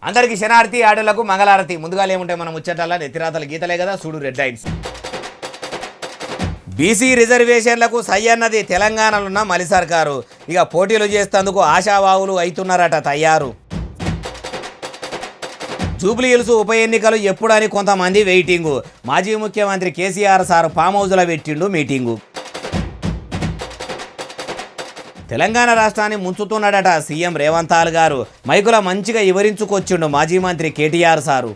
అందరికి శనార్థి ఆడలకు మంగళారతి. ముందుగా ఏముంటాయి మనం ముచ్చట్ల నెత్తిరాతల గీతలే కదా, చూడు రెడ్ లైన్స్. బీసీ రిజర్వేషన్లకు సై అన్నది తెలంగాణలో ఉన్న మలి సర్కారు. ఇక పోటీలు చేస్తేందుకు ఆశావాహులు అవుతున్నారట తయారు. జూబ్లీ హిల్స్ ఉప ఎన్నికలు ఎప్పుడని కొంతమంది వెయిటింగు. మాజీ ముఖ్యమంత్రి కేసీఆర్ సార్ ఫామ్ హౌస్లో పెట్టిండు మీటింగు. తెలంగాణ రాష్ట్రాన్ని ముంచుతున్నాడట సీఎం రేవంత్ గారు. మైకుల మంచిగా వివరించుకొచ్చిండు మాజీ మంత్రి కేటీఆర్ సారు.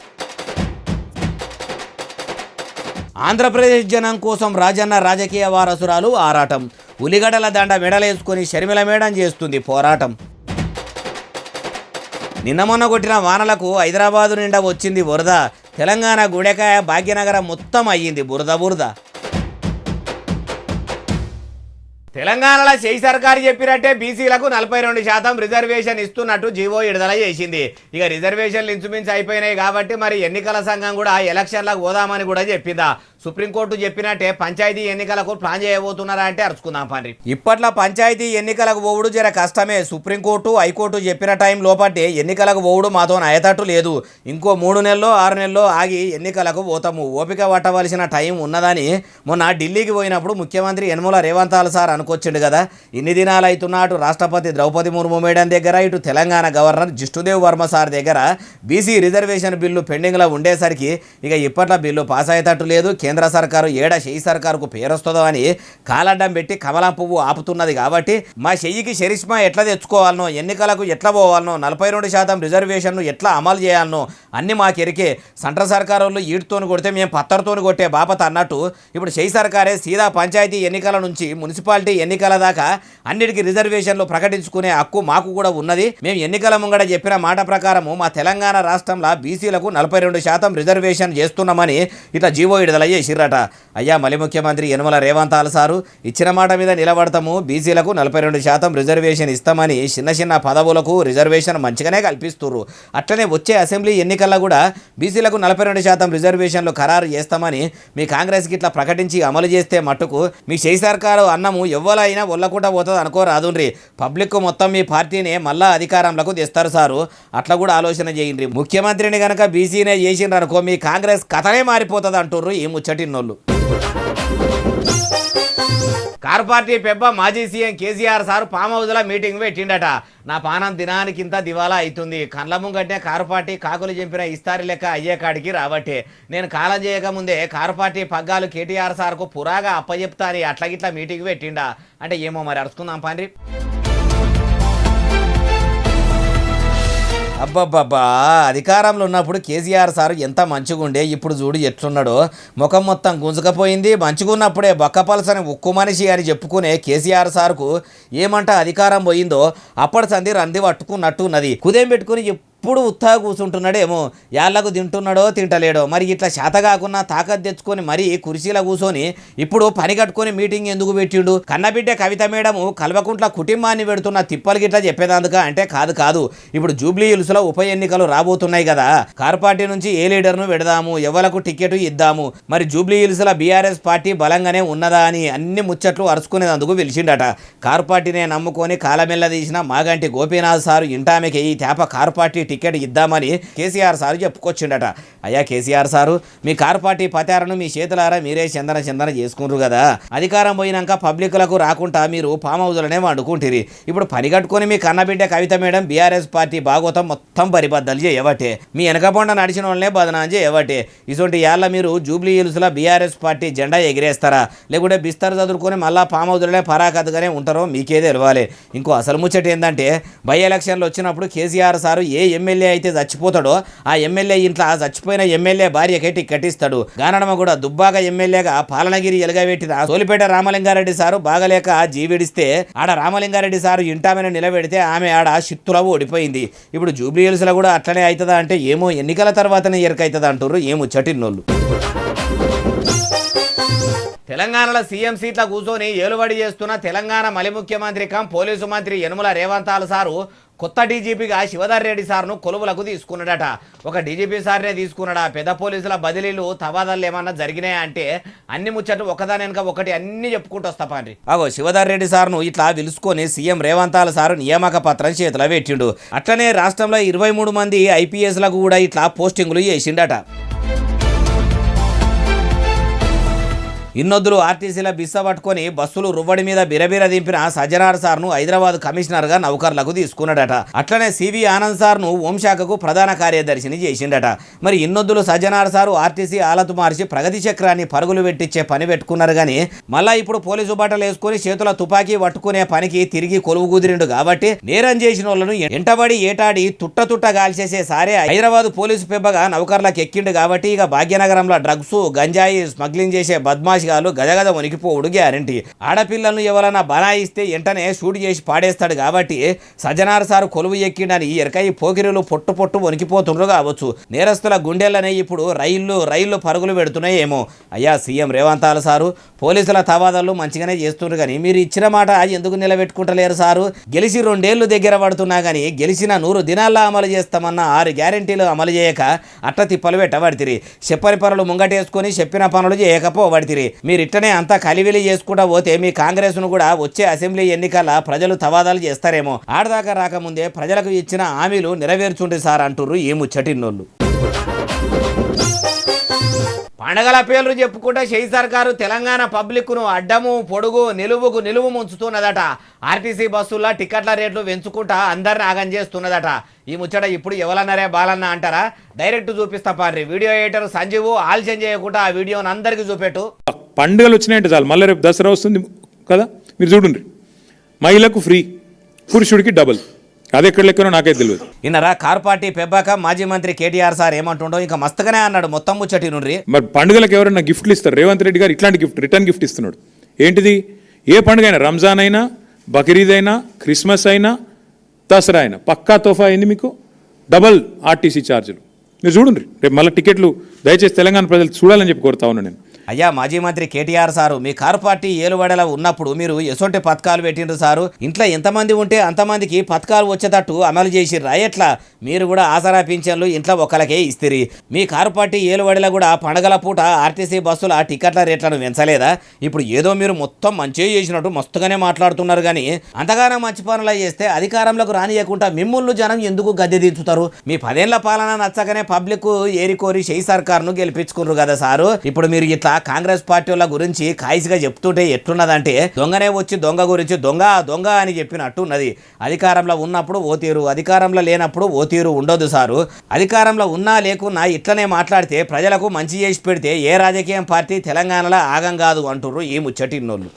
ఆంధ్రప్రదేశ్ జనం కోసం రాజన్న రాజకీయ వారసురాలు ఆరాటం. ఉలిగడల దండ మెడలేసుకొని షర్మిల మేడం చేస్తుంది పోరాటం. నిన్న మొన్న కొట్టిన వానలకు హైదరాబాదు నిండా వచ్చింది వరద. తెలంగాణ గుడెకాయ భాగ్యనగరం మొత్తం అయ్యింది బురద. తెలంగాణలో చేయి సర్కారు చెప్పినట్టే బీసీలకు 42% రిజర్వేషన్ ఇస్తున్నట్టు జీవో విడుదల చేసింది. ఇక రిజర్వేషన్లు ఇంచుమించు అయిపోయినాయి కాబట్టి మరి ఎన్నికల సంఘం కూడా ఎలక్షన్లకు పోదామని కూడా చెప్పిందా. సుప్రీంకోర్టు చెప్పినట్టే పంచాయతీ ఎన్నికలకు ప్లాన్ చేయబోతున్నారా అంటే అరుచుకుందాం పండి. ఇప్పట్లో పంచాయతీ ఎన్నికలకు పోవుడు జర కష్టమే. సుప్రీంకోర్టు హైకోర్టు చెప్పిన టైం లోపట్టే ఎన్నికలకు పోవుడు మాతో అయ్యేటట్టు లేదు. ఇంకో 3 నెలల్లో 6 నెలల్లో ఆగి ఎన్నికలకు పోతాము. ఓపిక పట్టవలసిన టైం ఉన్నదని మొన్న ఢిల్లీకి పోయినప్పుడు ముఖ్యమంత్రి యనమల రేవంత్ సార్ అనుకొచ్చిండు కదా. ఇన్ని దినాలు అవుతున్నట్టు రాష్ట్రపతి ద్రౌపది ముర్ము మేడం దగ్గర, ఇటు తెలంగాణ గవర్నర్ జిష్ణుదేవ్ వర్మ సార్ దగ్గర బీసీ రిజర్వేషన్ బిల్లు పెండింగ్లో ఉండేసరికి ఇక ఇప్పట్లో బిల్లు పాస్ అయ్యేటట్టు లేదు. కేంద్ర సర్కారు ఏడా షెయ్యి సర్కారుకు పేరొస్తుందో అని కాలడ్డం పెట్టి కమలం పువ్వు ఆపుతున్నది. కాబట్టి మా షెయ్యికి షరిష్మా ఎట్లా తెచ్చుకోవాలనో, ఎన్నికలకు ఎట్లా పోవాలనో, 42% రిజర్వేషన్ను ఎట్లా అమలు చేయాలనో అన్ని మాకెరికే. సెంట్రల్ సర్కారు వాళ్ళు ఈటుతోని కొడితే మేము పత్తరుతోని కొట్టే బాపత అన్నట్టు ఇప్పుడు షెయ్యి సర్కారే సీదా పంచాయతీ ఎన్నికల నుంచి మున్సిపాలిటీ ఎన్నికల దాకా అన్నిటికీ రిజర్వేషన్లు ప్రకటించుకునే హక్కు మాకు కూడా ఉన్నది. మేము ఎన్నికల ముంగడ చెప్పిన మాట ప్రకారము మా తెలంగాణ రాష్ట్రంలో బీసీలకు 42% రిజర్వేషన్ చేస్తున్నామని ఇట్లా జీవో విడుదల చేసిర్రట. అయ్యా మలి ముఖ్యమంత్రి యనమల రేవంత్ సారు ఇచ్చిన మాట మీద నిలబడతాము, బీసీలకు 42% రిజర్వేషన్ ఇస్తామని చిన్న పదవులకు రిజర్వేషన్ మంచిగానే కల్పిస్తున్నారు. అట్లనే వచ్చే అసెంబ్లీ ఎన్నికల్లో కూడా బీసీలకు 42% రిజర్వేషన్లు ఖరారు చేస్తామని మీ కాంగ్రెస్కి ఇట్లా ప్రకటించి అమలు చేస్తే మట్టుకు మీ షెయ్యి సర్కారు అన్నము ఎవ్వలైనా ఒళ్ళకుండా పోతుంది అనుకోరాదుండ్రి. పబ్లిక్ మొత్తం మీ పార్టీని మళ్ళా అధికారంలోకి తెస్తారు సారు. అట్లా కూడా ఆలోచన చేయండి. ముఖ్యమంత్రిని కనుక బీసీనే చేసిండ్రు అనుకో మీ కాంగ్రెస్ కథనే మారిపోతుంది అంటుర్రు ఈ ముచ్చటిన్నోళ్ళు. కారు పార్టీ పెబ్బ మాజీ సీఎం కేసీఆర్ సార్ ఫామ్ హౌస్లో మీటింగ్ పెట్టిండట. నా పానం దినానికింత దివాలా అవుతుంది. కండ్ల ముంగట్నే కారు పార్టీ కాకులు చంపిన ఇస్తారి లెక్క అయ్యే కాడికి రాబట్టే నేను కాలం చేయకముందే కారు పార్టీ పగ్గాలు కేటీఆర్ సార్కు పురాగా అప్పచెప్తా అని అట్లాగిట్లా మీటింగ్ పెట్టిండా అంటే ఏమో మరి అరుచుకుందాం పండ్రి. అబ్బబ్బబ్బా, అధికారంలో ఉన్నప్పుడు కేసీఆర్ సారు ఎంత మంచిగుండే, ఇప్పుడు చూడు ఎట్లున్నాడో. ముఖం మొత్తం గుంజుకపోయింది. మంచిగున్నప్పుడే బక్కపలసని ఉక్కు మనిషి అని చెప్పుకునే కేసీఆర్ సార్కు ఏమంట అధికారం పోయిందో అప్పటి సంది రంది పట్టుకున్నట్టు ఉన్నది. కుదేం పెట్టుకుని ఇప్పుడు ఉత్తాగా కూర్చుంటున్నాడేమో, యాళ్లకు తింటున్నాడో తింటలేడో మరి. ఇట్లా శాత కాకుండా తాకత్ తెచ్చుకొని మరీ కుర్చీలో కూర్చొని ఇప్పుడు పని కట్టుకొని మీటింగ్ ఎందుకు పెట్టిండు? కన్నబిడ్డ కవిత మేడము కల్వకుంట్ల కుటుంబాన్ని పెడుతున్న తిప్పలు గిట్లా చెప్పేదందుక అంటే కాదు. ఇప్పుడు జూబ్లీ హిల్స్లో ఉప ఎన్నికలు రాబోతున్నాయి కదా. కారు పార్టీ నుంచి ఏ లీడర్ను పెడదాము, ఎవలకు టికెట్ ఇద్దాము, మరి జూబ్లీ హిల్స్లో బీఆర్ఎస్ పార్టీ బలంగానే ఉన్నదా అని అన్ని ముచ్చట్లు అరుచుకునేందుకు పిలిచిండట. కారు పార్టీనే నమ్ముకొని కాలమెల్ల తీసిన మాగంటి గోపీనాథ్ సారు ఇంటామెకి ఈ తేప కారు పార్టీ టికెట్ ఇద్దామని కేసీఆర్ సారు చెప్పుకొచ్చిండట. అయ్యా కేసీఆర్ సారు, మీ కారు పార్టీ పతారను మీ చేతులారా మీరే చందన చేసుకుంటారు కదా. అధికారం పోయినాక పబ్లిక్లకు రాకుండా మీరు ఫామ్ హౌస్లోనే వండుకుంటారు. ఇప్పుడు పని కట్టుకొని మీ కన్నబిడ్డ కవిత మేడం బీఆర్ఎస్ పార్టీ భాగవతం మొత్తం పరిబద్దలు చేయబట్టే, మీ వెనకబొండ నడిచిన వాళ్ళనే బదనాం చేయబట్టే. ఇటువంటి యాళ్ళ మీరు జూబ్లీ హిల్స్లో బీఆర్ఎస్ పార్టీ జెండా ఎగిరేస్తారా, లేకుంటే బిస్తర్ చదువుకొని మళ్ళీ ఫామ్ హౌస్లోనే పరాకత్తుగానే ఉంటారో మీకే తెలవాలి. ఇంకో అసలు ముచ్చట ఏంటంటే బై ఎలక్షన్లు వచ్చినప్పుడు కేసీఆర్ సారు ఏ ఎమ్మెల్యే అయితే చచ్చిపోతాడో ఆ ఎమ్మెల్యే ఇంట్లో చచ్చిపోయిన ఎమ్మెల్యే భార్యకే టికెట్ ఇస్తాడు. గానడమ కూడా దుబ్బాక ఎమ్మెల్యేగా పాలనగిరి ఎలుగబెట్టిన సోలిపేట రామలింగారెడ్డి సారు బాగలేక జీవిడిస్తే ఆడ రామలింగారెడ్డి సారు ఇంటామెను నిలబెడితే ఆమె ఆడ చిత్తులో ఓడిపోయింది. ఇప్పుడు జూబ్లీ హిల్స్లో కూడా అట్లనే అవుతుందా అంటే ఏమో ఎన్నికల తర్వాతనే ఎరకవుతుంది అంటారు ఏమో చటిన్నోళ్ళు. తెలంగాణలో సీఎం సీట్ల కూర్చొని ఏలుబడి చేస్తున్న తెలంగాణ మలి ముఖ్యమంత్రి కం పోలీసు మంత్రి యనమల రేవంత్ సారు కొత్త డీజీపీగా శివధర్ రెడ్డి సార్ను కొలువులకు తీసుకున్నాడట. ఒక డీజీపీ సార్నే తీసుకున్నాడా? పెద్ద పోలీసుల బదిలీలు తవాదాలు ఏమన్నా జరిగినాయా అంటే అన్ని ముచ్చట్లు ఒకదాని వెనక ఒకటి అన్ని చెప్పుకుంటూ వస్తా పాండ్రి. అగో శివధర్ రెడ్డి సార్ను ఇట్లా పిలుచుకొని సీఎం రేవంతాల సారు నియామక పత్రం చేతిలో పెట్టిండు. అట్లనే రాష్ట్రంలో 23 మంది ఐపీఎస్లకు కూడా ఇట్లా పోస్టింగులు చేసిండట. ఇన్నొద్దులు ఆర్టీసీల బిస్స పట్టుకొని బస్సులు రువ్వడి మీద బిరబిర దింపిన సజ్జనార్ సార్ను హైదరాబాద్ కమిషనర్గా నౌకర్లకు తీసుకున్నాడట. అట్లనే సివి ఆనంద్ సార్ను హోంశాఖకు ప్రధాన కార్యదర్శిని చేసిండట. మరి ఇన్నొద్దులు సజ్జనార్ సారు ఆర్టీసీ ఆలతు మార్చి ప్రగతి చక్రాన్ని పరుగులు పెట్టించే పని పెట్టుకున్నారు కానీ మళ్ళా ఇప్పుడు పోలీసు బట్టలు వేసుకుని చేతుల తుపాకీ పట్టుకునే పనికి తిరిగి కొలువు కుదిరిండు కాబట్టి నేరం చేసిన వాళ్ళను ఎంటబడి ఏటాడి తుట్ట గాల్చేసే సారే హైదరాబాద్ పోలీసు పెబ్బగా నౌకర్లకు ఎక్కిండు కాబట్టి ఇక భాగ్యనగరంలో డ్రగ్స్ గంజాయి స్మగ్లింగ్ చేసే బద్మాష్ గజగజ వణికిపోవుడు గ్యారంటీ. ఆడపిల్లలను ఎవరైనా బనాయిస్తే వెంటనే షూట్ చేసి పాడేస్తాడు కాబట్టి సజ్జనార్ సారు కొలువు ఎక్కిండని ఎరకై పోకిరులు పొట్టు వణికిపోతుండ్రు కావచ్చు. నేరస్తుల గుండెలనే ఇప్పుడు రైళ్లు పరుగులు పెడుతున్నాయేమో. అయ్యా సీఎం రేవంతాల సారు పోలీసుల తవాదాలు మంచిగానే చేస్తుండ్రు కానీ మీరు ఇచ్చిన మాట ఎందుకు నిలబెట్టుకుంటలేరు సారు? గెలిచి 2 ఏళ్లు దగ్గర పడుతున్నా కానీ గెలిచిన 100 దినాల్లో అమలు చేస్తామన్న 6 గ్యారెంటీలు అమలు చేయక అట్ట తిప్పలు పెట్టబడితిరి. చెప్పని పనులు ముంగటేసుకొని చెప్పిన పనులు చేయకపోబడితిరి. మీరు ఇట్టనే అంతా కలివిలి చేసుకుంటా పోతే మీ కాంగ్రెస్ను కూడా వచ్చే అసెంబ్లీ ఎన్నికల ప్రజలు తవాదాలు చేస్తారేమో. ఆడదాకా రాకముందే ప్రజలకు ఇచ్చిన హామీలు నెరవేర్చుంటే సార్ అంటుర్రు ఈ ముచ్చటిన్నోళ్ళు. పండగల పేర్లు చెప్పుకుంటే షెయి సర్కారు తెలంగాణ పబ్లిక్ను అడ్డము పొడుగు నిలువు ముంచుతున్నదట. ఆర్టీసీ బస్సుల్లో టికెట్ల రేట్లు పెంచుకుంటా అందరిని ఆగం చేస్తున్నదట. ఈ ముచ్చట ఇప్పుడు ఎవరన్నారే బాలన్న అంటారా? డైరెక్ట్ చూపిస్తా పార్రి. వీడియో ఎడిటర్ సంజీవు ఆలస్యం చేయకుండా ఆ వీడియోని అందరికీ చూపెట్టు. పండుగలు వచ్చినాయంటే చాలు, మళ్ళీ రేపు దసరా వస్తుంది కదా, మీరు చూడండి, మహిళకు ఫ్రీ, పురుషుడికి డబుల్. అది ఎక్కడ లెక్కనో నాకైతే తెలియదు. ఇన్నరా కార్ పార్టీ పెబ్బాక మాజీ మంత్రి కేటీఆర్ సార్ ఏమంటుండో ఇంకా మస్తుగానే అన్నాడు. మొత్తం ముచ్చటి నుండి మరి పండుగలకు ఎవరైనా గిఫ్ట్లు ఇస్తారు? రేవంత్ రెడ్డి గారు ఇట్లాంటి రిటర్న్ గిఫ్ట్ ఇస్తున్నాడు. ఏంటిది? ఏ పండుగ అయినా, రంజాన్ అయినా, బక్రీద్ అయినా, క్రిస్మస్ అయినా, దసరా అయినా పక్కా తోఫా అయింది మీకు, డబల్ ఆర్టీసీ ఛార్జీలు. మీరు చూడండి రేపు మళ్ళీ టికెట్లు దయచేసి తెలంగాణ ప్రజలు చూడాలని చెప్పి కోరుతా ఉన్నాను నేను. అయ్యా మాజీ మంత్రి కేటీఆర్ సారు మీ కారు పార్టీ ఏలుబడలో ఉన్నప్పుడు మీరు ఎసొంటి పథకాలు పెట్టిండ్రు సారు. ఇంట్లో ఎంతమంది ఉంటే అంతమందికి పథకాలు వచ్చేటట్టు అమలు చేసిర్రా? ఎట్లా మీరు కూడా ఆసరా పింఛన్లు ఇంట్లో ఒకరికే ఇస్తిరి. మీ కారు పార్టీ ఏలుబడిలో కూడా పండగల పూట ఆర్టీసీ బస్సుల టికెట్ల రేట్లను పెంచలేదా? ఇప్పుడు ఏదో మీరు మొత్తం మంచిగా చేసినట్టు మస్తుగానే మాట్లాడుతున్నారు కానీ అంతగానో మంచి పనులు చేస్తే అధికారంలోకి రానియకుండా మిమ్మల్ని జనం ఎందుకు గద్దె దించుతారు? మీ 10 ఏళ్ల పాలన నచ్చగానే పబ్లిక్ ఏరికోరి షెయి సర్కార్ను గెలిపించుకున్నారు కదా సారు. ఇప్పుడు మీరు ఇట్లా కాంగ్రెస్ పార్టీ వాళ్ళ గురించి కాయిస్గా చెప్తుంటే ఎట్టున్నదంటే దొంగనే వచ్చి దొంగ గురించి దొంగ అని చెప్పినట్టున్నది. అధికారంలో ఉన్నప్పుడు ఓ తీరు, అధికారంలో లేనప్పుడు ఓ తీరు ఉండదు సారు. అధికారంలో ఉన్నా లేకున్నా ఇట్లనే మాట్లాడితే ప్రజలకు మంచి చేసి పెడితే ఏ రాజకీయం పార్టీ తెలంగాణలో ఆగం కాదు అంటుర్రు ఈ ముచ్చటిన్నోళ్ళు.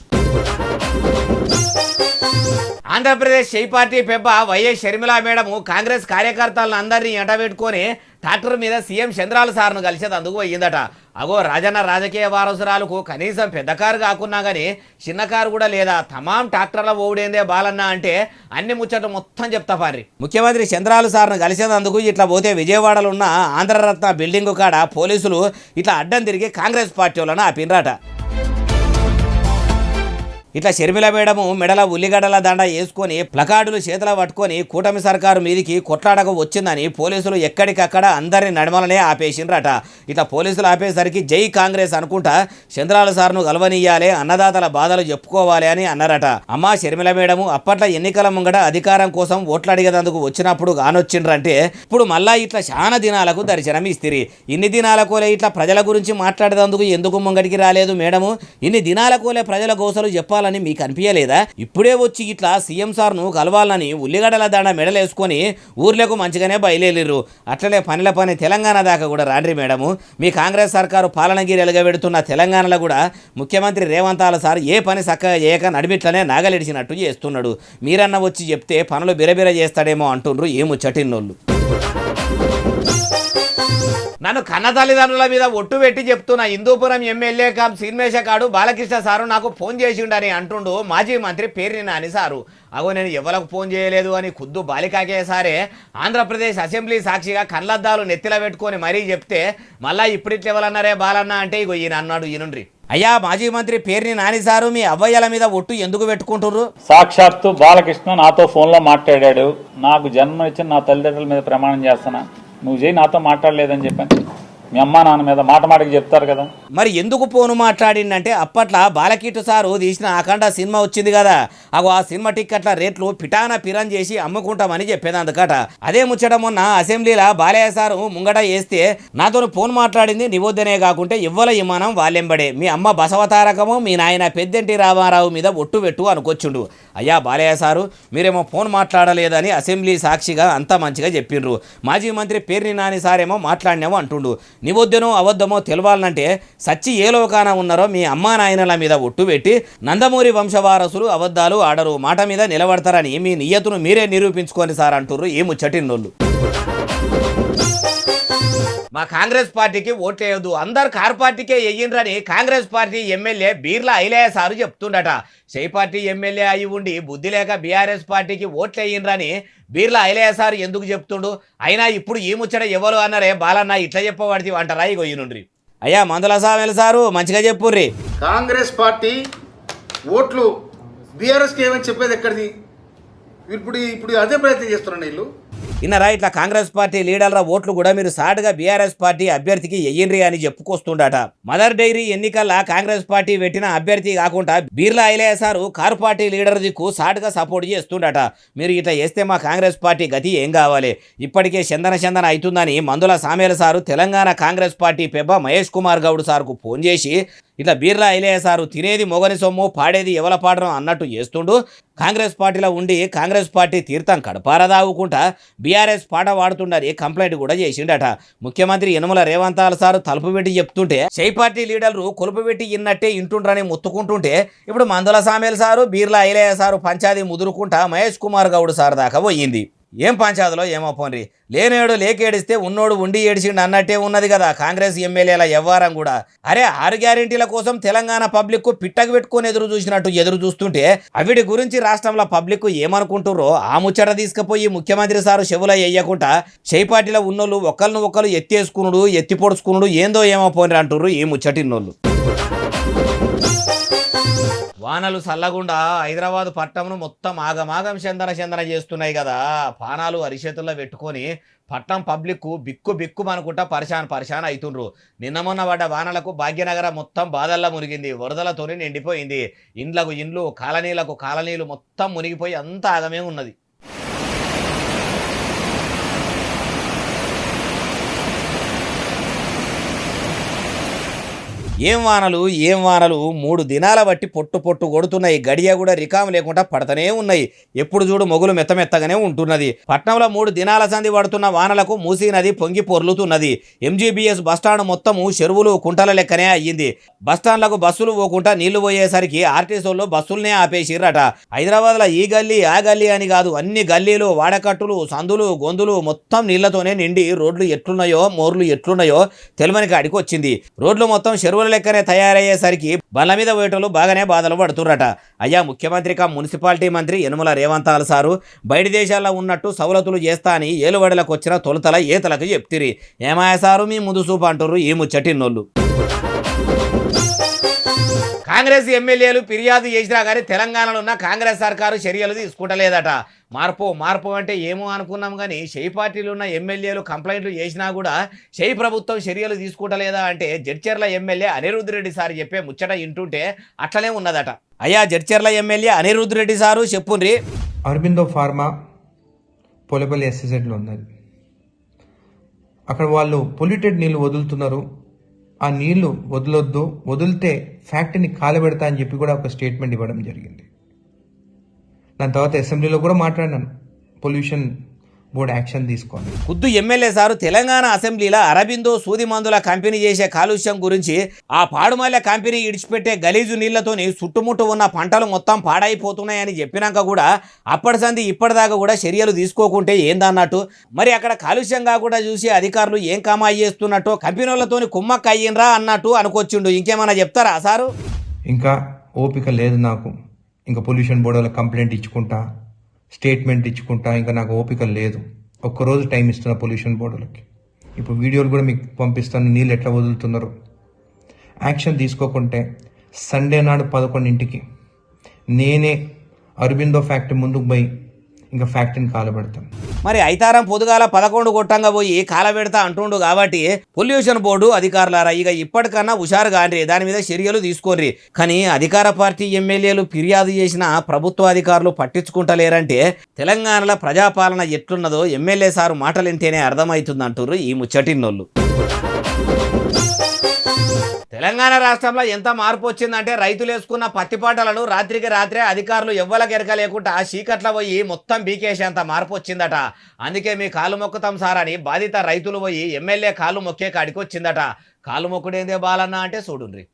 ఆంధ్రప్రదేశ్ షెయి పార్టీ పెబ్బ వైఎస్ షర్మిల మేడము కాంగ్రెస్ కార్యకర్తలను అందరినీ ఎంటబెట్టుకొని ట్రాక్టర్ మీద సీఎం చంద్రాల సార్ను కలిసేది అందుకు పోయిందట. అగో రాజన్న రాజకీయ వారసురాలకు కనీసం పెద్ద కారు కాకున్నా కానీ చిన్న కారు కూడా లేదా, తమాం ట్రాక్టర్ల ఓడేందే బాలన్న అంటే అన్ని ముచ్చట మొత్తం చెప్తా పారి. ముఖ్యమంత్రి చంద్రాలు సార్ను కలిసేందుకు ఇట్లా పోతే విజయవాడలో ఉన్న ఆంధ్రరత్న బిల్డింగు కాడ పోలీసులు ఇట్లా అడ్డం తిరిగి కాంగ్రెస్ పార్టీ వాళ్ళను ఆపినరట. ఇట్లా షర్మిల మేడము మెడల ఉల్లిగడ్డల దండ వేసుకొని ప్లకార్డులు చేతుల పట్టుకొని కూటమి సర్కారు మీదికి కొట్లాడక వచ్చిందని పోలీసులు ఎక్కడికక్కడ అందరిని నడమలనే ఆపేసిండ్రట. ఇట్లా పోలీసులు ఆపేసరికి జై కాంగ్రెస్ అనుకుంటా చంద్రాల సార్ను గెలవనీయాలి, అన్నదాతల బాధలు చెప్పుకోవాలి అని అన్నారట. అమ్మా షర్మిల మేడము అప్పట్లో ఎన్నికల ముంగట అధికారం కోసం ఓట్లు అడిగేందుకు వచ్చినప్పుడు కానొచ్చిండ్రంటే ఇప్పుడు మళ్ళా ఇట్లా చాలా దినాలకు దర్శనం ఇస్తిరి. ఇన్ని దినాలకోలే ఇట్లా ప్రజల గురించి మాట్లాడేందుకు ఎందుకు ముంగడికి రాలేదు మేడము? ఇన్ని దినాలకోలే ప్రజల గోసలు చెప్పాలని మీకు అనిపించలేదా? ఇప్పుడే వచ్చి ఇట్లా సీఎం సార్ను కలవాలని ఉల్లిగడ్డల దండ మెడలేసుకొని ఊర్లకు మంచిగానే బయలుదేరిర్రు. అట్లనే పని తెలంగాణ దాకా కూడా రాండ్రి మేడము. మీ కాంగ్రెస్ సర్కారు పాలనగిరి ఎలుగబెడుతున్న తెలంగాణలో కూడా ముఖ్యమంత్రి రేవంతాల సార్ ఏ పని చక్కగా చేయక నడిమిట్లనే నాగలిడిచినట్టు చేస్తున్నాడు. మీరన్న వచ్చి చెప్తే పనులు బిరబిర చేస్తాడేమో అంటుండ్రు ఈ ముచ్చటిన్నోళ్ళు. నన్ను కన్న తల్లిదండ్రుల మీద ఒట్టు పెట్టి చెప్తున్న హిందూపురం ఎమ్మెల్యే సీన్మేషకాడు బాలకృష్ణ సారు నాకు ఫోన్ చేసిండని అంటుండు మాజీ మంత్రి పేర్ని నాని సారు. అగో నేను ఎవరికి ఫోన్ చేయలేదు అని ఖుద్దు బాలికాకే సారే ఆంధ్రప్రదేశ్ అసెంబ్లీ సాక్షిగా కళ్ళద్దాలు నెత్తిలో పెట్టుకొని మరీ చెప్తే మళ్ళీ ఇప్పుడిట్లా ఎవరన్నారే బాలన్న అంటే ఇగో ఈయన అన్నాడు. ఈయనుండ్రి అయ్యా మాజీ మంత్రి పేర్ని నాని సారు మీ అవ్వయ్యల మీద ఒట్టు ఎందుకు పెట్టుకుంటుర్రు? సాక్షాత్తు బాలకృష్ణ నాతో ఫోన్లో మాట్లాడాడు. నాకు జన్మనిచ్చిన నా తల్లిదండ్రుల మీద ప్రమాణం చేస్తున్నా, నువ్వు చేయి నాతో మాట్లాడలేదని చెప్పాను. మీ అమ్మా నాన్న మీద మాటకి చెప్తారు కదా. మరి ఎందుకు ఫోను మాట్లాడిందంటే అప్పట్లో బాలకిట్టు సారు తీసిన అఖండ సినిమా వచ్చింది కదా, ఆ సినిమా టిక్కెట్ల రేట్లు పిరాన్ చేసి అమ్ముకుంటామని చెప్పేది అందుకట. అదే ముచ్చట మొన్న అసెంబ్లీలో బాలయ్య సారు ముంగట వేస్తే నాతో ఫోన్ మాట్లాడింది నివోద్దనే కాకుంటే ఇవ్వల విమానం వాళ్ళెంబడే మీ అమ్మ బసవతారకము మీ నాయన పెద్దంటి రామారావు మీద ఒట్టు పెట్టు అనుకొచ్చుండు. అయ్యా బాలయ్య సారు మీరేమో ఫోన్ మాట్లాడలేదని అసెంబ్లీ సాక్షిగా అంతా మంచిగా చెప్పిండ్రు. మాజీ మంత్రి పేర్ని నాని సారేమో మాట్లాడినామో అంటుండు. నివోద్యనో అబద్ధమో తెలవాలంటే సచ్చి ఏ లోకాన ఉన్నారో మీ అమ్మా నాయనల మీద ఒట్టు పెట్టి నందమూరి వంశవారసులు అబద్ధాలు ఆడరు, మాట మీద నిలబడతారని మీ నియతును మీరే నిరూపించుకోండి సార్ అంటుర్రు ఈ ముచ్చటిన్నోళ్ళు. మా కాంగ్రెస్ పార్టీకి ఓట్లేయొద్దు, అందరు కారు పార్టీకే వెయ్యిండ్రని Congress party MLA Birla Ilaiah sir చెప్తుండట. షై పార్టీ ఎమ్మెల్యే అయి ఉండి బుద్ధి లేక బీఆర్ఎస్ పార్టీకి ఓట్లేయ్యిండ్రని బీర్లా ఐలయ్య సారు ఎందుకు చెప్తుండు? అయినా ఇప్పుడు ఈ ముచ్చట ఎవరు అన్నారే బాలన్న ఇట్లా చెప్పబడితే అంటారా ఇగో ఈయనుండ్రి. అయ్యా మందుల సామెల సారు మంచిగా చెప్పుర్రి. కాంగ్రెస్ పార్టీ ఓట్లు బీఆర్ఎస్కి ఏమని చెప్పేది ఎక్కడిది? ఇప్పుడు అదే ప్రయత్నం చేస్తున్నాను వీళ్ళు. ఇన్నరా ఇట్లా కాంగ్రెస్ పార్టీ లీడర్ల ఓట్లు కూడా మీరు సాటుగా బీఆర్ఎస్ పార్టీ అభ్యర్థికి ఎయ్యండ్రి అని చెప్పుకొస్తుండట. మదర్ డైరీ ఎన్నికల్లో కాంగ్రెస్ పార్టీ పెట్టిన అభ్యర్థి కాకుండా Beerla Ilaiah sir car party leader దిక్కు సాటుగా సపోర్ట్ చేస్తుండట. మీరు ఇట్లా చేస్తే మా కాంగ్రెస్ పార్టీ గతి ఏం కావాలి? ఇప్పటికే చందన అవుతుందని మందుల సామేల సారు తెలంగాణ కాంగ్రెస్ పార్టీ పెబ్బ మహేష్ కుమార్ గౌడ్ సార్కు ఫోన్ చేసి ఇట్లా బీర్లా ఐలయ్య సారు తినేది మొగని సొమ్ము పాడేది ఎవల పాడడం అన్నట్టు చేస్తుండు. కాంగ్రెస్ పార్టీలో ఉండి కాంగ్రెస్ పార్టీ తీర్థం కడపారదావుకుంటా బీఆర్ఎస్ పాట వాడుతుండని కంప్లైంట్ కూడా చేసిండట. ముఖ్యమంత్రి యనమల రేవంత్ సారు తలుపు పెట్టి చెప్తుంటే షై పార్టీ లీడర్లు కొలుపు పెట్టి ఇన్నట్టే ఇంటుండ్రని ముత్తుకుంటుంటే ఇప్పుడు మందుల సామేల్ సారు బీర్లా ఐలయ్య సారు పంచాది ముదురుకుంటా మహేష్ కుమార్ గౌడ్ సార్ దాకా పోయింది. ఏం పంచాదులో ఏమో పోన్రి, లేనేడు లేకేడిస్తే ఉన్నోడు ఉండి ఏడిచిండు అన్నట్టే ఉన్నది కదా కాంగ్రెస్ ఎమ్మెల్యేల వ్యవహారం కూడా. అరే 6 గ్యారెంటీల కోసం తెలంగాణ పబ్లిక్ పిట్టకు పెట్టుకొని ఎదురు చూస్తుంటే అవిడి గురించి రాష్ట్రంలో పబ్లిక్ ఏమనుకుంటుర్రో ఆ ముచ్చట తీసుకుపోయి ముఖ్యమంత్రి సారు చెవుల వేయకుండా షై పార్టీలో ఉన్నోళ్ళు ఒకళ్ళు ఎత్తేసుకునుడు ఎత్తి పొడుచుకునుడు ఏందో ఏమో పోన్రి అంటుర్రు ఈ ముచ్చటిన్నోళ్ళు. వానలు చల్లగుండా హైదరాబాద్ పట్టణంను మొత్తం ఆగమాగం చందన చేస్తున్నాయి కదా. పానాలు అరిచేతుల్లో పెట్టుకొని పట్నం పబ్లిక్ బిక్కు అనుకుంటా పరిశాన్ అవుతుండ్రు. నిన్న మొన్న పడ్డ వానలకు భాగ్యనగరం మొత్తం బాధల్లో మునిగింది, వరదలతోనే నిండిపోయింది. ఇండ్లు కాలనీలు మొత్తం మునిగిపోయి అంత ఆగమే ఉన్నది. ఏం వానలు 3 దినాల బట్టి పొట్టు కొడుతున్నాయి. గడియ కూడా రికాం లేకుండా పడతనే ఉన్నాయి. ఎప్పుడు చూడు మొగులు మెత్తగానే ఉంటున్నది. పట్నంలో 3 దినాల సంది పడుతున్న వానలకు మూసీ నది పొంగి పొర్లుతున్నది. ఎంజీబీఎస్ బస్టాండ్ మొత్తము చెరువులు కుంటల లెక్కనే అయ్యింది. బస్టాండ్లకు బస్సులు పోకుండా నీళ్లు పోయేసరికి ఆర్టీసీల్లో బస్సులనే ఆపేసిర్రట. హైదరాబాద్లో ఈ గల్లీ ఆ గల్లీ అని కాదు, అన్ని గల్లీలు వాడకట్టులు సందులు గొంతులు మొత్తం నీళ్లతోనే నిండి రోడ్లు ఎట్లున్నాయో మోర్లు ఎట్లున్నాయో తెలవని కాడికి వచ్చింది. రోడ్లు మొత్తం చెరువుల లెక్కనే తయారయ్యేసరికి బండ్ల మీద పోయేటోళ్ళు బాగానే బాధలు పడుతుర్రట. అయ్యా ముఖ్యమంత్రిగా మున్సిపాలిటీ మంత్రి యనమల రేవంత్ సారు బయట దేశాల్లో ఉన్నట్టు సవలతులు చేస్తా అని ఏలుబడిలకు వచ్చిన తొలుతల ఏతలకు చెప్తిరి. ఏమాయ సారు మీ ముందు చూపు అంటుర్రు ఈ ముచ్చటిన్నోళ్ళు. కాంగ్రెస్ ఎమ్మెల్యేలు ఫిర్యాదు చేసినా కానీ తెలంగాణలో ఉన్న కాంగ్రెస్ సర్కారు చర్యలు తీసుకుంటలేదట. మార్పు అంటే ఏమో అనుకున్నాం కానీ షై పార్టీలు ఉన్న ఎమ్మెల్యేలు కంప్లైంట్లు చేసినా కూడా షై ప్రభుత్వం చర్యలు తీసుకుంటలేదా అంటే జడ్చర్ల ఎమ్మెల్యే అనిరుద్ధ్ రెడ్డి సార్ చెప్పే ముచ్చట ఇంటుంటే అట్లనే ఉన్నదట. అయ్యా జడ్చర్ల ఎమ్మెల్యే అనిరుద్ధ్ రెడ్డి సారు చెప్పుండ్రి. అరబిందో ఫార్మా పొలపల్లి ఎస్ఎజెడ్లో ఉన్నది. అక్కడ వాళ్ళు పొల్యూటెడ్ నీళ్ళు వదులుతున్నారు. ఆ నీళ్లు వదిలితే ఫ్యాక్టరీని కాలబెడతా అని చెప్పి కూడా ఒక స్టేట్మెంట్ ఇవ్వడం జరిగింది. దాని తర్వాత అసెంబ్లీలో కూడా మాట్లాడినాను, పొల్యూషన్ బోర్డు యాక్షన్ తీసుకోండి. ఖుద్దు ఎమ్మెల్యే సారు తెలంగాణ అసెంబ్లీలో అరబిందో సూది మందుల కంపెనీ చేసే కాలుష్యం గురించి ఆ పాడుమల్లె కంపెనీ ఇడిచిపెట్టే గలీజు నీళ్లతోని చుట్టుముట్టు ఉన్న పంటలు మొత్తం పాడైపోతున్నాయని చెప్పినాక కూడా అప్పటి సంది ఇప్పటిదాకా కూడా చర్యలు తీసుకోకుంటే ఏందన్నట్టు. మరి అక్కడ కాలుష్యం కాకుండా చూసి అధికారులు ఏం కమాయి చేస్తున్నట్టు కంపెనీలతోని కుమ్మక్క అయ్యిండ్రా అన్నట్టు అనుకొచ్చిండు. ఇంకేమైనా చెప్తారా సారు? ఇంకా ఓపిక లేదు నాకు. ఇంకా పొల్యూషన్ బోర్డులో కంప్లైంట్ ఇచ్చుకుంటా, స్టేట్మెంట్ ఇచ్చుకుంటా, ఇంకా నాకు ఓపిక లేదు. ఒక్కరోజు టైం ఇస్తున్నా పొల్యూషన్ బోర్డులకి. ఇప్పుడు వీడియోలు కూడా మీకు పంపిస్తాను, నీళ్ళు ఎట్లా వదులుతున్నారు. యాక్షన్ తీసుకోకుంటే సండే నాడు 11ంటికి నేనే అరబిందో ఫ్యాక్టరీ ముందుకు పోయి ఇంకా ఫ్యాక్టరీని కాలబెడతాను. మరి ఐతారం పొదుగాల 11 కొట్టంగా పోయి కాలబెడతా అంటుండు కాబట్టి పొల్యూషన్ బోర్డు అధికారులారా ఇక ఇప్పటికన్నా హుషారు కాండ్రి, దాని మీద చర్యలు తీసుకోర్రి. కానీ అధికార పార్టీ ఎమ్మెల్యేలు ఫిర్యాదు చేసిన ప్రభుత్వ అధికారులు పట్టించుకుంటలేరంటే తెలంగాణలో ప్రజాపాలన ఎట్లున్నదో ఎమ్మెల్యే సారు మాటలింటేనే అర్థమవుతుందంటారు ఈ ముచ్చటిన్నోళ్ళు. తెలంగాణ రాష్ట్రంలో ఎంత మార్పు వచ్చిందంటే రైతులు వేసుకున్న పత్తి పంటలను రాత్రికి రాత్రే అధికారులు ఎవ్వలకు ఎరక లేకుండా చీకట్ల పోయి మొత్తం బీకేసేంత మార్పు వచ్చిందట. అందుకే మీ కాలు మొక్కుతాం సార్ అని బాధిత రైతులు పోయి ఎమ్మెల్యే కాలు మొక్కే కాడికి వచ్చిందట. కాలు మొక్కుడేందే బాలన్న అంటే చూడుండ్రి.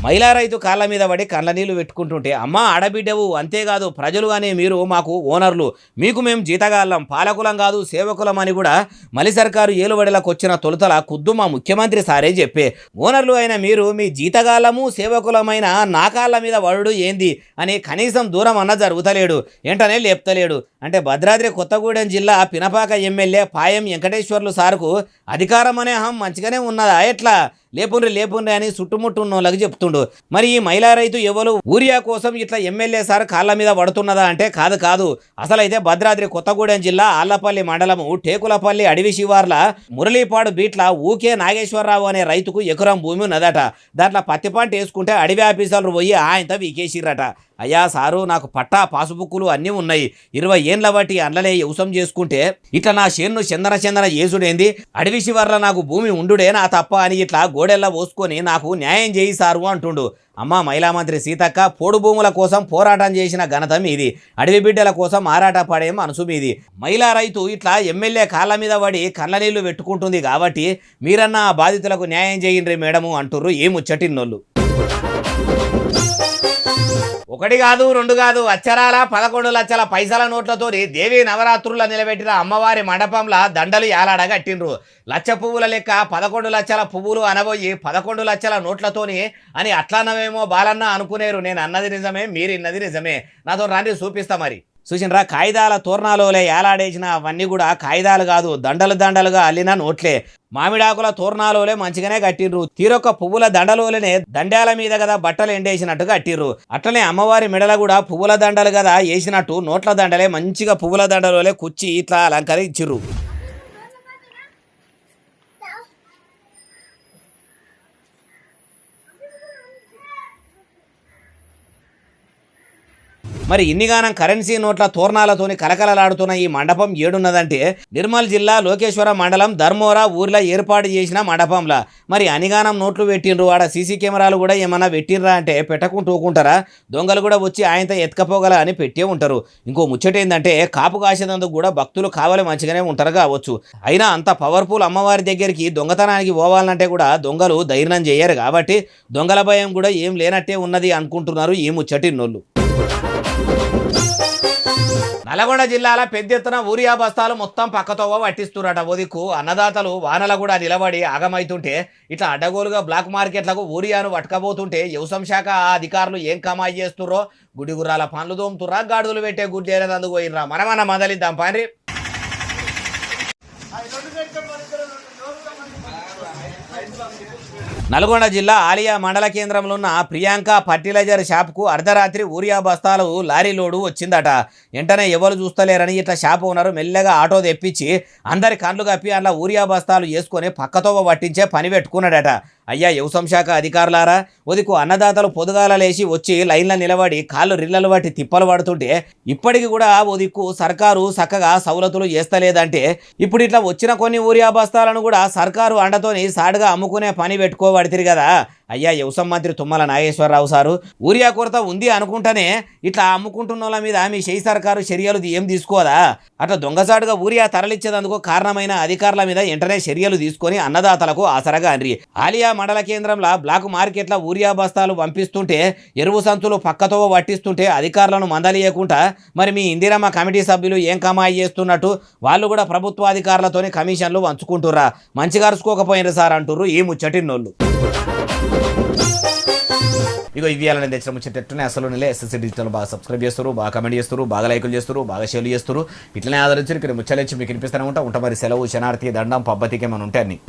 మహిళా రైతు కాళ్ళ మీద పడి కళ్ళ నీళ్లు పెట్టుకుంటుంటే అమ్మ ఆడబిడ్డవు, అంతేకాదు ప్రజలు కానీ మీరు మాకు ఓనర్లు, మీకు మేము జీతగాళ్ళం, పాలకులం కాదు సేవకులం అని కూడా మలి సర్కారు ఏలుబడిలకు వచ్చిన తొలుతల ఖుద్దు మా ముఖ్యమంత్రి సారే చెప్పే. ఓనర్లు అయిన మీరు మీ జీతగాళ్ళము సేవకులమైన నా కాళ్ళ మీద వడుడు ఏంది అని కనీసం దూరం అన్న జరుగుతలేడు, వెంటనే లేపుతలేడు. అంటే భద్రాద్రి కొత్తగూడెం జిల్లా పినపాక ఎమ్మెల్యే పాయం వెంకటేశ్వర్లు సార్కు అధికారం అనే అహం మంచిగానే ఉన్నదా ఎట్లా? లేపుండ్రి అని చుట్టుముట్టున్నోళ్ళకి చెప్తుండు. మరి ఈ మహిళా రైతు ఎవరు ఊరియా కోసం ఇట్లా ఎమ్మెల్యే సార్ కాళ్ళ మీద పడుతున్నదా అంటే కాదు. అసలైతే భద్రాద్రి కొత్తగూడెం జిల్లా ఆళ్లపల్లి మండలము టేకులపల్లి అడవి శివార్ల మురళీపాడు బీట్ల ఊకే నాగేశ్వరరావు అనే రైతుకు ఎకరం భూమి ఉన్నదట. దాంట్లో పత్తి పంట వేసుకుంటే అడవి ఆఫీసర్లు పోయి ఆయనతో వీకేసిరట. అయ్యా సారు నాకు పట్టా పాసుబుక్కులు అన్నీ ఉన్నాయి, 20 ఏండ్ల బట్టి అండ్లనే వ్యవసాయం చేసుకుంటే ఇట్లా నా చేన్ను చందన చేసుడేంది, అడవి శివర్ల నాకు భూమి ఉండుడే నా తప్ప అని ఇట్లా గోడెల్లా పోసుకొని నాకు న్యాయం చేయి సారు అంటుండు. అమ్మ మహిళా మంత్రి సీతక్క పోడు భూముల కోసం పోరాటం చేసిన ఘనత మీది, అడవి బిడ్డల కోసం ఆరాట పడే మనసు మీది. మహిళా రైతు ఇట్లా ఎమ్మెల్యే కాళ్ళ మీద పడి కళ్ళ నీళ్లు పెట్టుకుంటుంది కాబట్టి మీరన్నా బాధితులకు న్యాయం చేయండి మేడము అంటుర్రు ఈ ముచ్చటిన్నోళ్ళు. ఒకటి కాదు రెండు కాదు అచ్చరాల 11 లక్షల పైసల నోట్లతోని దేవి నవరాత్రుల నిలబెట్టిన అమ్మవారి మండపంలో దండలు యాలాడగట్టిండ్రు. లక్ష పువ్వుల లెక్క 11 లక్షల పువ్వులు అనబోయి 11 లక్షల నోట్లతోని అని అట్లన్నవేమో బాలన్న అనుకునేరు. నేను అన్నది నిజమే, మీరిన్నది నిజమే. నాతో రండి చూపిస్తా. మరి చూసినరా కాగితాల తోరణాలోలే ఏలాడేసిన అవన్నీ కూడా కాగితాలు కాదు, దండలుగా అల్లిన నోట్లే. మామిడాకుల తోరణాలోలే మంచిగానే కట్టిర్రు. తీరొక్క పువ్వుల దండలోనే దండాల మీద కదా బట్టలు ఎండేసినట్టు కట్టిర్రు. అట్లనే అమ్మవారి మెడల కూడా పువ్వుల దండలు కదా వేసినట్టు నోట్ల దండలే మంచిగా పువ్వుల దండలోలే కుచ్చి ఇట్లా అలంకరించిర్రు. మరి ఇన్నిగానం కరెన్సీ నోట్ల తోరణాలతోని కలకలలాడుతున్న ఈ మండపం ఏడున్నదంటే నిర్మల్ జిల్లా లోకేశ్వర మండలం ధర్మోరా ఊర్లో ఏర్పాటు చేసిన మండపంలా. మరి అనిగానం నోట్లు పెట్టిండ్రు. ఆడ సీసీ కెమెరాలు కూడా ఏమన్నా పెట్టిండ్రా అంటే పెట్టకుంటూకుంటారా? దొంగలు కూడా వచ్చి ఆయనతో ఎత్తుకపోగల అని పెట్టే ఉంటారు. ఇంకో ముచ్చట ఏంటంటే కాపు కాసేందుకు కూడా భక్తులు కావాలి మంచిగానే ఉంటారు కావచ్చు. అయినా అంత పవర్ఫుల్ అమ్మవారి దగ్గరికి దొంగతనానికి పోవాలంటే కూడా దొంగలు ధైర్యం చేయరు కాబట్టి దొంగల భయం కూడా ఏం లేనట్టే ఉన్నది అనుకుంటున్నారు ఈ ముచ్చటిన్నోళ్ళు. నల్గొండ జిల్లాలో పెద్ద ఎత్తున ఊరియా బస్తాలు మొత్తం పక్కతోవ పట్టిస్తున్నట. ఓదిక్కు అన్నదాతలు వానల కూడా నిలబడి ఆగమైతుంటే ఇట్లా అడ్డగోలుగా బ్లాక్ మార్కెట్లకు ఊరియాను పట్టుకపోతుంటే వ్యవసాయ శాఖ అధికారులు ఏం కమాయి చేస్తుర్రో, గుడి గుర్రాల పనులు దోముతుర్రా, గాడుదలు పెట్టే గుడ్డేనందుకు పోయినరా. మనమన్నా మొదలిద్దాం పాండ్రి. నల్గొండ జిల్లా ఆలియా మండల కేంద్రంలో ఉన్న ప్రియాంక ఫర్టిలైజర్ షాప్కు అర్ధరాత్రి ఊరియా బస్తాలు లారీ లోడు వచ్చిందట. వెంటనే ఎవరు చూస్తలేరని ఇట్లా షాప్ ఓనరు మెల్లగా ఆటో తెప్పించి అందరి కళ్ళు కప్పి అట్లా ఊరియా బస్తాలు వేసుకొని పక్కతోవ పట్టించే పని పెట్టుకున్నాడట. అయ్యా వ్యవసాయ శాఖ అధికారులారా, ఉదికు అన్నదాతలు పొదుగాల లేచి వచ్చి లైన్లో నిలబడి కాళ్ళు రిల్లలు బట్టి తిప్పలు పడుతుంటే ఇప్పటికి కూడా ఉదిక్కు సర్కారు చక్కగా సౌలతులు చేస్తలేదంటే ఇప్పుడు ఇట్లా వచ్చిన కొన్ని ఊరియా బస్తాలను కూడా సర్కారు అండతోని సాడుగా అమ్ముకునే పని పెట్టుకోబడితే కదా. అయ్యా వ్యవసాయ మంత్రి తుమ్మల నాగేశ్వరరావు సారు ఊరియా కొరత ఉంది అనుకుంటానే ఇట్లా అమ్ముకుంటున్న వాళ్ళ మీద మీ చేయి సర్కారు చర్యలు ఏం తీసుకోదా? అట్లా దొంగసాటుగా ఊరియా తరలిచ్చేందుకు కారణమైన అధికారుల మీద వెంటనే చర్యలు తీసుకొని అన్నదాతలకు ఆసరగా అన్రి. ఆలియా మండల కేంద్రంలో బ్లాక్ మార్కెట్ల ఊరియా బస్తాలు పంపిస్తుంటే ఎరువు సంచులు పక్కతో పట్టిస్తుంటే అధికారులను మందలియకుండా మరి మీ ఇందిరమ్మ కమిటీ సభ్యులు ఏం కమాయి చేస్తున్నట్టు వాళ్ళు కూడా ప్రభుత్వ అధికారులతోని కమిషన్లు వంచుకుంటుర్రా? మంచిగా అరుచుకోకపోయినారు సార్ అంటుర్రు ఈ ముచ్చటిన్నోళ్ళు. ఇగో ఇవి అలా తెచ్చిన ముచ్చటెట్టునే అసలు ఎస్ఎస్సీ డిజిటల్ బాగా సబ్స్క్రైబ్ చేస్తారు, బాగా కమెంట్ చేస్తారు, బాగా లైకులు చేస్తారు, బాగా షేర్లు చేస్తారు. ఇట్లనే ఆదరించి ఇక్కడ ముచ్చలించి మీకు వినిపిస్తూనే ఉంటా మరి సెలవు శనార్థి దండం పబ్బతికి ఏమైనా ఉంటే అన్ని